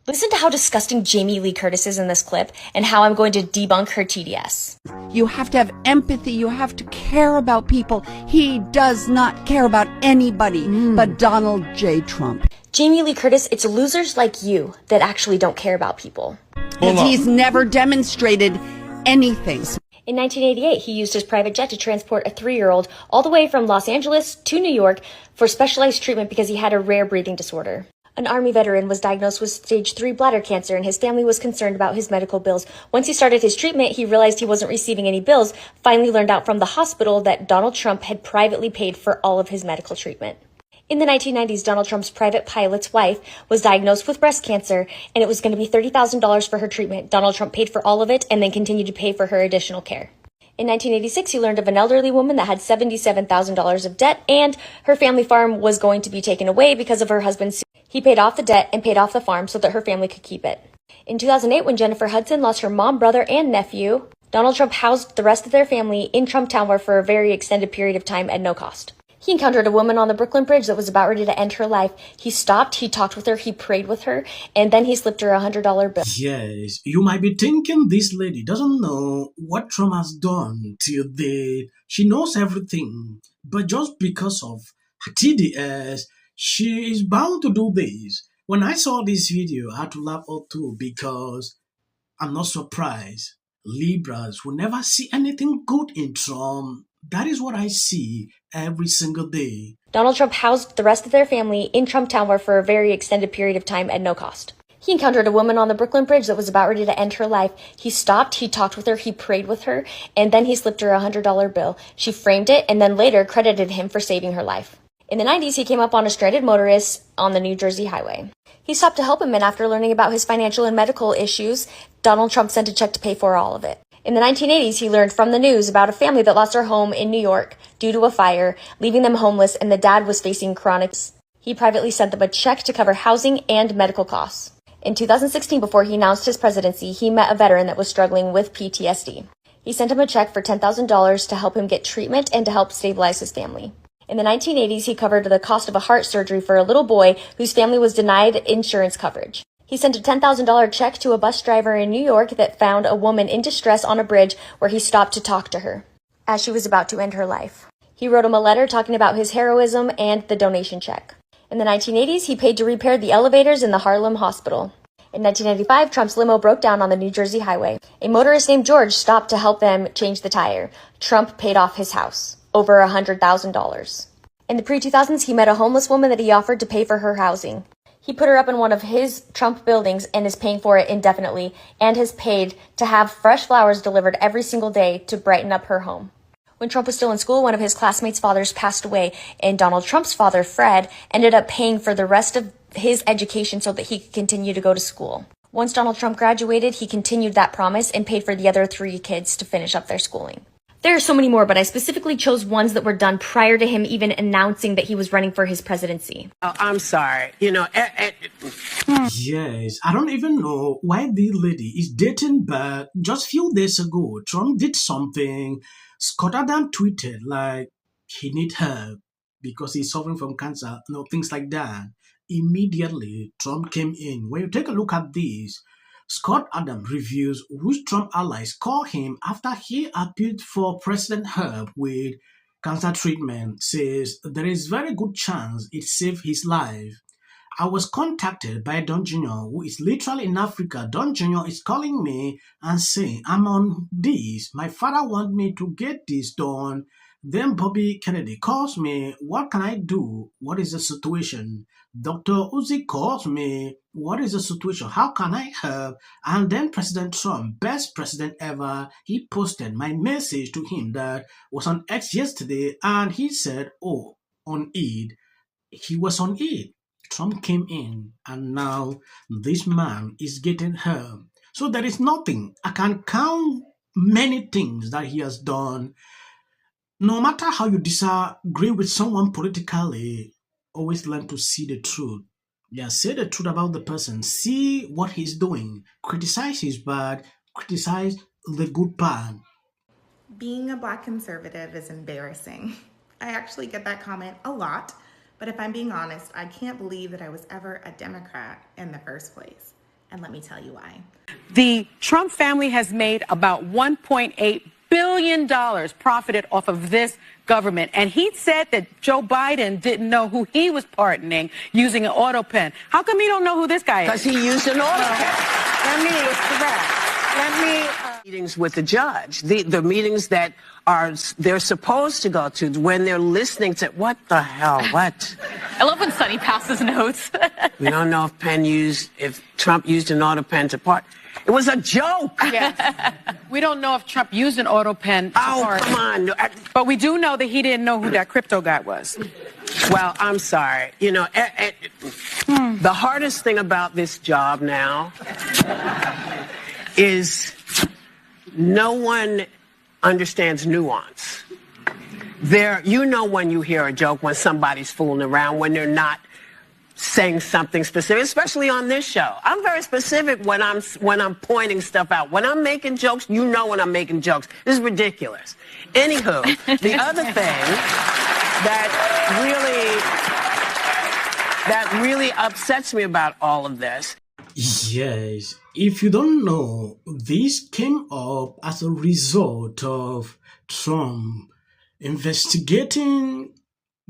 Listen to how disgusting Jamie Lee Curtis is in this clip and how I'm going to debunk her TDS. You have to have empathy. You have to care about people. He does not care about anybody but Donald J. Trump. Jamie Lee Curtis, it's losers like you that actually don't care about people. Because he's never demonstrated anything. In 1988, he used his private jet to transport a 3-year-old all the way from Los Angeles to New York for specialized treatment because he had a rare breathing disorder. An Army veteran was diagnosed with stage 3 bladder cancer, and his family was concerned about his medical bills. Once he started his treatment, he realized he wasn't receiving any bills, finally learned out from the hospital that Donald Trump had privately paid for all of his medical treatment. In the 1990s, Donald Trump's private pilot's wife was diagnosed with breast cancer, and it was going to be $30,000 for her treatment. Donald Trump paid for all of it and then continued to pay for her additional care. In 1986, he learned of an elderly woman that had $77,000 of debt, and her family farm was going to be taken away because of her husband's suit. He paid off the debt and paid off the farm so that her family could keep it. In 2008, when Jennifer Hudson lost her mom, brother, and nephew, Donald Trump housed the rest of their family in Trump Tower for a very extended period of time at no cost. He encountered a woman on the Brooklyn Bridge that was about ready to end her life. He stopped, he talked with her, he prayed with her, and then he slipped her a $100 bill. Yes, you might be thinking this lady doesn't know what Trump has done till date. She knows everything, but just because of her TDS, she is bound to do this. When I saw this video, I had to laugh out too because I'm not surprised. Libras will never see anything good in Trump. That is what I see every single day. Donald Trump housed the rest of their family in Trump Tower for a very extended period of time at no cost. He encountered a woman on the Brooklyn Bridge that was about ready to end her life. He stopped, he talked with her, he prayed with her, and then he slipped her a $100 bill. She framed it and then later credited him for saving her life. In the 90s, he came up on a stranded motorist on the New Jersey highway. He stopped to help him, and after learning about his financial and medical issues, Donald Trump sent a check to pay for all of it. In the 1980s, he learned from the news about a family that lost their home in New York due to a fire, leaving them homeless, and the dad was facing chronic. He privately sent them a check to cover housing and medical costs. In 2016, before he announced his presidency, he met a veteran that was struggling with PTSD. He sent him a check for $10,000 to help him get treatment and to help stabilize his family. In the 1980s, he covered the cost of a heart surgery for a little boy whose family was denied insurance coverage. He sent a $10,000 check to a bus driver in New York that found a woman in distress on a bridge where he stopped to talk to her as she was about to end her life. He wrote him a letter talking about his heroism and the donation check. In the 1980s, he paid to repair the elevators in the Harlem hospital. In 1995, Trump's limo broke down on the New Jersey highway. A motorist named George stopped to help them change the tire. Trump paid off his house, over $100,000. In the pre-2000s, he met a homeless woman that he offered to pay for her housing. He put her up in one of his Trump buildings and is paying for it indefinitely and has paid to have fresh flowers delivered every single day to brighten up her home. When Trump was still in school, one of his classmates' fathers passed away, and Donald Trump's father, Fred, ended up paying for the rest of his education so that he could continue to go to school. Once Donald Trump graduated, he continued that promise and paid for the other 3 kids to finish up their schooling. There are so many more, but I specifically chose ones that were done prior to him even announcing that he was running for his presidency. Oh, I'm sorry. Yes, I don't even know why the lady is dating back. Just few days ago, Trump did something. Scott Adam tweeted like he need help because he's suffering from cancer, things like that. Immediately, Trump came in. When you take a look at this, Scott Adams reviews which Trump allies call him after he appealed for President help with cancer treatment, says there is very good chance it saved his life. I was contacted by Don Jr., who is literally in Africa. Don Jr. is calling me and saying, I'm on this. My father wants me to get this done. Then Bobby Kennedy calls me. What can I do? What is the situation? Dr. Uzi calls me. What is the situation? How can I help? And then President Trump, best president ever, he posted my message to him that was on X yesterday, and he said, oh, on Eid. He was on Eid. Trump came in, and now this man is getting help. So there is nothing. I can count many things that he has done. No matter how you disagree with someone politically, always learn to see the truth. Yeah, say the truth about the person. See what he's doing. Criticize his bad. Criticize the good part. Being a Black conservative is embarrassing. I actually get that comment a lot, but if I'm being honest, I can't believe that I was ever a Democrat in the first place. And let me tell you why. The Trump family has made about $1.8 billion profited off of this government. And he said that Joe Biden didn't know who he was pardoning using an autopen. How come he don't know who this guy is? Because he used an autopen. Meetings with the judge, the meetings that they're supposed to go to when they're listening to what the hell, what? I love when Sonny passes notes. We don't know if Trump used an autopen to part. It was a joke. Yeah. We don't know if Trump used an autopen to part. Come on. But we do know that he didn't know who that crypto guy was. Well, I'm sorry. You know, the hardest thing about this job now is no one understands nuance. You know when you hear a joke, when somebody's fooling around, when they're not saying something specific, especially on this show. I'm very specific when I'm pointing stuff out. When I'm making jokes, you know when I'm making jokes. This is ridiculous. Anywho, the other thing that really upsets me about all of this. Yes, if you don't know, this came up as a result of Trump investigating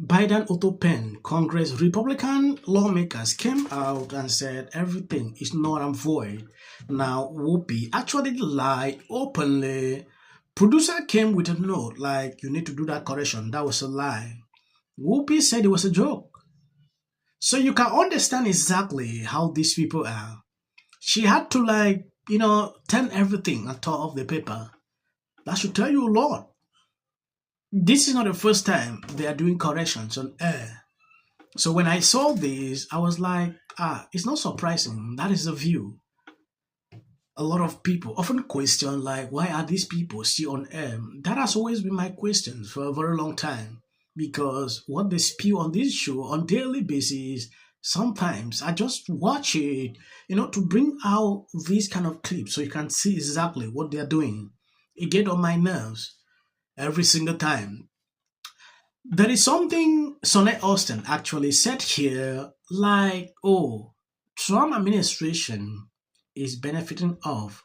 Biden autopen. Congress Republican lawmakers came out and said everything is null and void. Now, Whoopi actually lied openly. Producer came with a note like, you need to do that correction. That was a lie. Whoopi said it was a joke. So you can understand exactly how these people are. She had to turn everything on top of the paper. That should tell you a lot. This is not the first time they are doing corrections on air. So when I saw this, I was like, it's not surprising. That is the view. A lot of people often question, why are these people still on air? That has always been my question for a very long time. Because what they spew on this show on daily basis, sometimes I just watch it, to bring out these kind of clips so you can see exactly what they are doing. It gets on my nerves every single time. There is something Sonny Austin actually said here, Trump administration is benefiting off.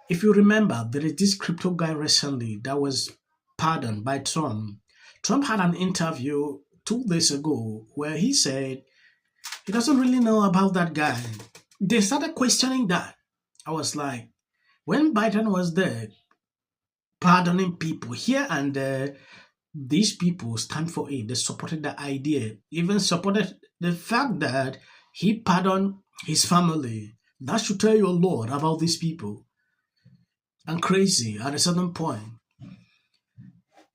If you remember, there is this crypto guy recently that was pardoned by Trump. Trump had an interview 2 days ago where he said he doesn't really know about that guy. They started questioning that. I was like, when Biden was there, pardoning people here and there, these people stand for it. They supported the idea, even supported the fact that he pardoned his family. That should tell you a lot about these people. And crazy at a certain point.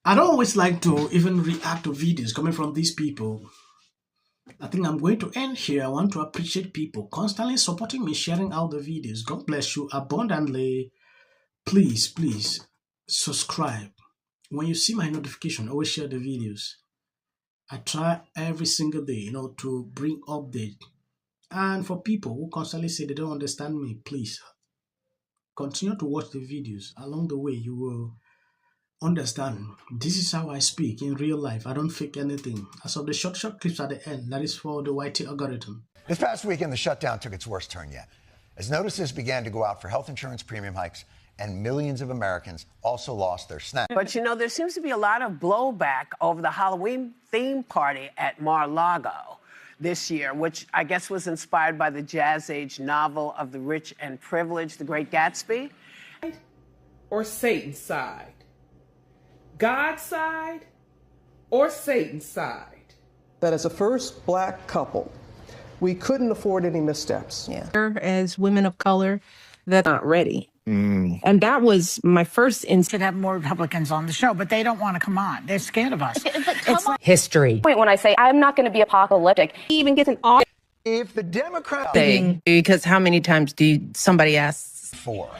I don't always like to even react to videos coming from these people. I think I'm going to end here. I want to appreciate people constantly supporting me, sharing out the videos. God bless you abundantly. Please, subscribe. When you see my notification, always share the videos. I try every single day, to bring update. And for people who constantly say they don't understand me, please continue to watch the videos. Along the way, you will understand. This is how I speak in real life. I don't fake anything. As of the short clips at the end, that is for the YT algorithm. This past weekend, the shutdown took its worst turn yet, as notices began to go out for health insurance premium hikes, and millions of Americans also lost their SNAP. But there seems to be a lot of blowback over the Halloween theme party at Mar-a-Lago this year, which I guess was inspired by the Jazz Age novel of the rich and privileged, The Great Gatsby. Or Satan's side? God's side or Satan's side? That as a first black couple, we couldn't afford any missteps. As women of color, that's not ready. And that was my first instinct. Have more Republicans on the show, but they don't want to come on. They're scared of us. It's history. When I say I'm not going to be apocalyptic, He even gets an off If the Democrats thing, because how many times somebody asks for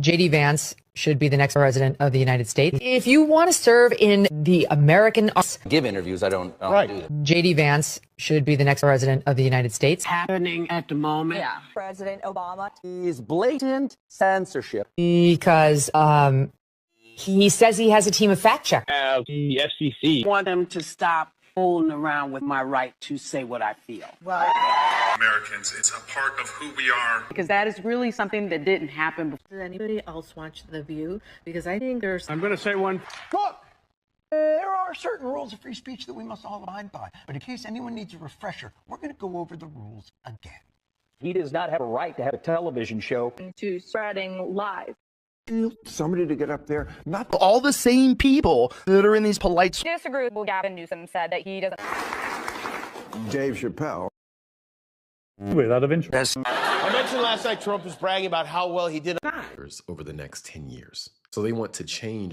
J.D. Vance should be the next president of the United States. If you want to serve in the American... Give interviews, I don't do that. J.D. Vance should be the next president of the United States. Happening at the moment. yeah. President Obama. Is blatant censorship. Because he says he has a team of fact checkers. The FCC. Want them to stop fooling around with my right to say what I feel. Americans, it's a part of who we are. Because that is really something that didn't happen before. Does anybody else watch The View? Because I think there's... I'm going to say one. Look, there are certain rules of free speech that we must all abide by. But in case anyone needs a refresher, we're going to go over the rules again. He does not have a right to have a television show. to spreading lies. Somebody to get up there, not all the same people that are in these polite... Disagree with what Gavin Newsom said that he doesn't... Dave Chappelle. Without of interest. I mentioned last night Trump was bragging about how well he did over the next 10 years. So they want to change